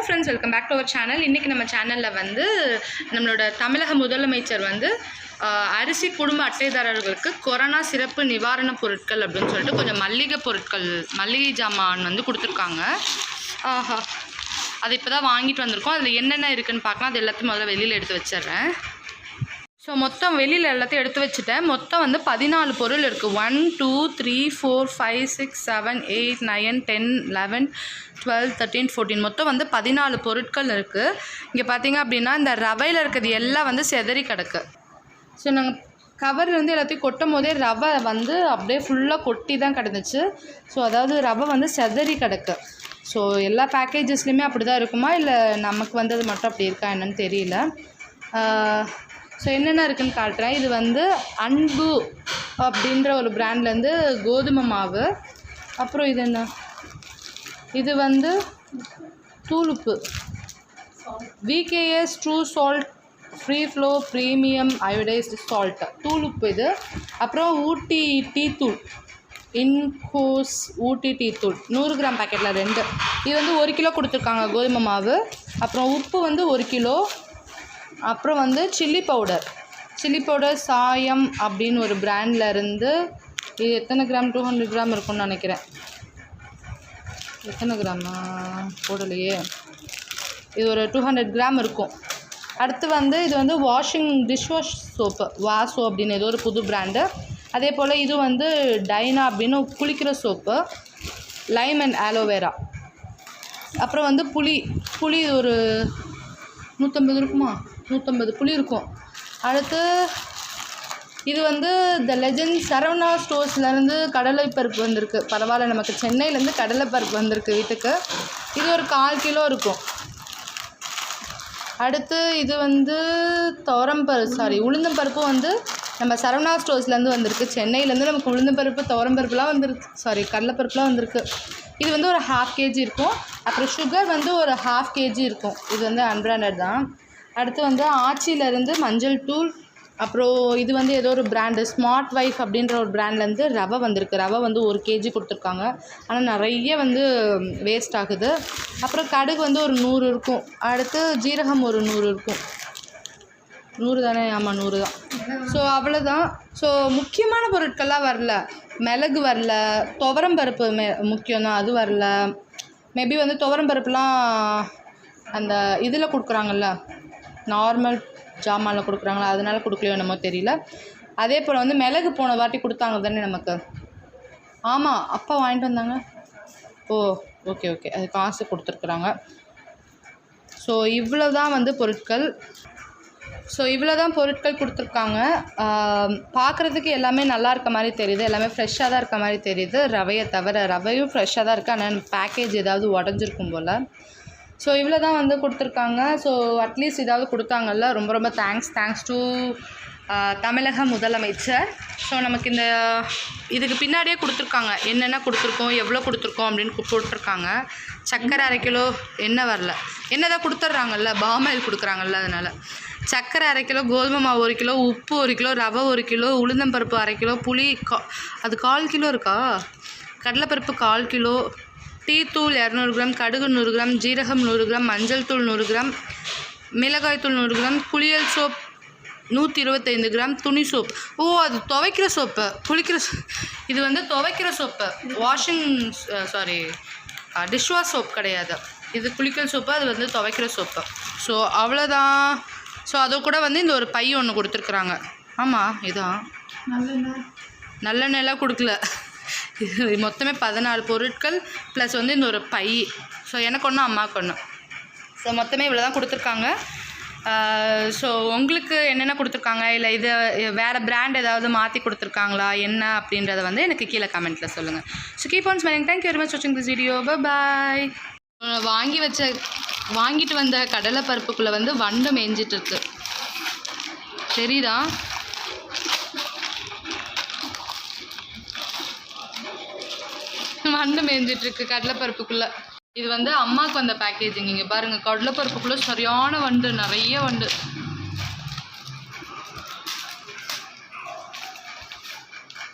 Friends, welcome back to our channel. இன்றைக்கி நம்ம சேனலில் வந்து நம்மளோட தமிழக முதலமைச்சர் வந்து அரிசி குடும்ப அட்டைதாரர்களுக்கு கொரோனா சிறப்பு நிவாரணப் பொருட்கள் அப்படின்னு சொல்லிட்டு கொஞ்சம் மல்லிகை ஜாமான் வந்து கொடுத்துருக்காங்க. அதை இப்போ தான் வாங்கிட்டு வந்திருக்கோம். அதில் என்னென்ன இருக்குதுன்னு பார்க்கலாம். அது எல்லாத்தையும் முதல்ல வெளியில் எடுத்து வச்சிட்றேன். ஸோ மொத்தம் வெளியில் எல்லாத்தையும் எடுத்து வச்சுட்டேன். மொத்தம் வந்து 14 பொருள் இருக்குது. 1 2 3 4 5 6 7 8 9 10 11 12 13 14 மொத்தம் வந்து 14 பொருட்கள் இருக்குது. இங்கே பார்த்தீங்க அப்படின்னா இந்த ரவையில் இருக்கிறது எல்லாம் வந்து செதறி கிடக்கு. ஸோ நாங்கள் கவர்லேருந்து எல்லாத்தையும் கொட்டும் போதே ரவை வந்து அப்படியே ஃபுல்லாக கொட்டி தான் கிடந்துச்சு. ஸோ அதாவது ரவை வந்து செதறி கிடக்கு. ஸோ எல்லா பேக்கேஜஸ்லேயுமே அப்படி தான் இருக்குமா, இல்லை நமக்கு வந்தது மட்டும் அப்படி இருக்கா என்னன்னு தெரியல. ஸோ என்னென்ன இருக்குதுன்னு காட்டுறேன். இது வந்து அன்பு அப்படின்ற ஒரு பிராண்ட்லேருந்து கோதுமை மாவு. அப்புறம் இது என்ன, இது வந்து தூளுப்பு, VKS true salt free flow premium iodised salt தூளுப்பு இது. அப்புறம் ஊட்டி டீ தூள், இன்கோஸ் ஊட்டி டீ தூள் 100 கிராம் பேக்கெட்டில் 2. இது வந்து 1 கிலோ கொடுத்துருக்காங்க கோதுமை மாவு. அப்புறம் உப்பு வந்து 1 கிலோ. அப்புறம் வந்து சில்லி பவுடர் சாயம் அப்படின்னு ஒரு பிராண்டில் இருந்து. இது எத்தனை கிராம், 200 கிராம் இருக்கும்னு நினைக்கிறேன். எத்தனை கிராமா போடலையே, இது ஒரு 200 கிராம் இருக்கும். அடுத்து வந்து இது வந்து டிஷ்வாஷ் சோப்பு, வாசோ அப்படின்னு ஏதோ ஒரு புது பிராண்டு. அதே போல் இது வந்து டைனா அப்படின்னு குளிக்கிற சோப்பு, லைம் அண்ட் ஆலோவேரா. அப்புறம் வந்து புளி ஒரு 150 இருக்குமா, 150 புளி இருக்கும். அடுத்து இது வந்து த லெஜண்ட் சரவணா ஸ்டோர்ஸ்லேருந்து கடலைப்பருப்பு வந்திருக்கு. பரவாயில்ல, நமக்கு சென்னையிலேருந்து கடலைப்பருப்பு வந்திருக்கு வீட்டுக்கு. இது ஒரு 1/4 கிலோ இருக்கும். அடுத்து இது வந்து உளுந்தம்பருப்பு வந்து நம்ம சரவணா ஸ்டோர்ஸ்லேருந்து வந்திருக்கு. சென்னையிலேருந்து நமக்கு உளுந்தம்பருப்பு துவரம்பருப்புலாம் வந்துருக்கு, கடலைப்பருப்புலாம் வந்திருக்கு. இது வந்து ஒரு 1/2 kg இருக்கும். அப்புறம் சுகர் வந்து ஒரு 1/2 kg இருக்கும். இது வந்து அன்பிராண்டட் தான். அடுத்து வந்து ஆச்சியிலேருந்து மஞ்சள் தூள். அப்புறம் இது வந்து ஏதோ ஒரு பிராண்டு ஸ்மார்ட் வைஃப் அப்படின்ற ஒரு பிராண்ட்லேருந்து ரவை வந்திருக்கு. ரவை வந்து 1 kg கொடுத்துருக்காங்க. ஆனால் நிறைய வந்து வேஸ்ட் ஆகுது. அப்புறம் கடுகு வந்து ஒரு 100 இருக்கும். அடுத்து ஜீரகம் ஒரு 100 இருக்கும். 100 தானே? ஆமாம், 100 தான். ஸோ அவ்வளோதான். ஸோ முக்கியமான பொருட்கள்லாம் வரல. மிளகு வரல, துவரம்பருப்பு முக்கியம்தான், அது வரல. மேபி வந்து துவரம்பருப்புலாம் அந்த இதில் கொடுக்குறாங்கல்ல, நார்மல் ஜாமானில் கொடுக்குறாங்களா, அதனால கொடுக்கலையோ என்னமோ தெரியல. அதே போல் வந்து மிளகு போன வாட்டி கொடுத்தாங்க தானே நமக்கு. ஆமாம், அப்பா வாங்கிட்டு வந்தாங்க. ஓ ஓகே, அது காசு கொடுத்துருக்குறாங்க. ஸோ இவ்வளோ தான் வந்து பொருட்கள். கொடுத்துருக்காங்க. பார்க்குறதுக்கு எல்லாமே நல்லா இருக்க மாதிரி தெரியுது, எல்லாமே ஃப்ரெஷ்ஷாக தான் இருக்க மாதிரி தெரியுது. ரவையை தவிர ரவையும் ஃப்ரெஷ்ஷாக தான் இருக்குது. ஆனால் பேக்கேஜ் ஏதாவது உடஞ்சிருக்கும் போல். ஸோ இவ்வளோ தான் வந்து கொடுத்துருக்காங்க. ஸோ அட்லீஸ்ட் ஏதாவது கொடுத்தாங்கல்ல, ரொம்ப தேங்க்ஸ் டு தமிழக முதலமைச்சர். ஸோ நமக்கு இதுக்கு பின்னாடியே கொடுத்துருக்காங்க, என்னென்ன கொடுத்துருக்கோம், எவ்வளோ கொடுத்துருக்கோம் அப்படின்னு போட்டிருக்காங்க. சர்க்கரை 1/2 கிலோ, எண்ணெய் வரல, எண்ணெய் தான் கொடுத்துட்றாங்கல்ல, பாமாயில் கொடுக்குறாங்கல்ல, அதனால் சர்க்கரை 1/2 கிலோ, கோதுமை மாவு 1 கிலோ, உப்பு 1 கிலோ, ரவை 1 கிலோ, உளுந்தம்பருப்பு 1/2 கிலோ, புளி அது 1/4 கிலோ இருக்கா, கடலைப்பருப்பு 1/4 கிலோ, டீ தூள் 200 கிராம், கடுகு 100 கிராம், ஜீரகம் 100 கிராம், மஞ்சள் தூள் 100 கிராம், மிளகாய் தூள் 100 கிராம், குளியல் சோப் 125 கிராம், துணி சோப். ஓ, அது துவைக்கிற சோப்பு, இது வந்து துவைக்கிற சோப்பு, டிஷ்வாஷ் சோப் கிடையாது. இது குளிக்கல் சோப்பு, அது வந்து துவைக்கிற சோப்பு. ஸோ அவ்வளோதான். ஸோ அது கூட வந்து இந்த ஒரு பை ஒன்று கொடுத்துருக்குறாங்க. ஆமாம், இதான் நல்லெண்ணெயெல்லாம் கொடுக்கல. இது மொத்தமே 14 பொருட்கள் ப்ளஸ் வந்து இந்த ஒரு பை. ஸோ எனக்கு ஒன்று, அம்மாவுக்கு ஒன்று. ஸோ மொத்தமே இவ்வளோ தான் கொடுத்துருக்காங்க. ஸோ உங்களுக்கு என்னென்ன கொடுத்துருக்காங்க, இல்லை இது வேறு பிராண்ட் ஏதாவது மாற்றி கொடுத்துருக்காங்களா என்ன அப்படின்றத வந்து எனக்கு கீழே கமெண்ட்டில் சொல்லுங்கள். So keep on smiling. Thank you very much வாட்சிங் திஸ் வீடியோ. பாய். வாங்கிட்டு வந்த கடலை பருப்புக்குள்ளே வந்து வண்டு மேய்ஞ்சிட்ருக்கு, தெரியுதா? வண்டு மேய்ஞ்சிட்ருக்கு கடலைப்பருப்புக்குள்ளே. இது வந்து அம்மாவுக்கு வந்த பேக்கேஜிங். இங்கே பாருங்கள், கடலைப்பருப்புக்குள்ளே சரியான வண்டு, நிறைய வண்டு.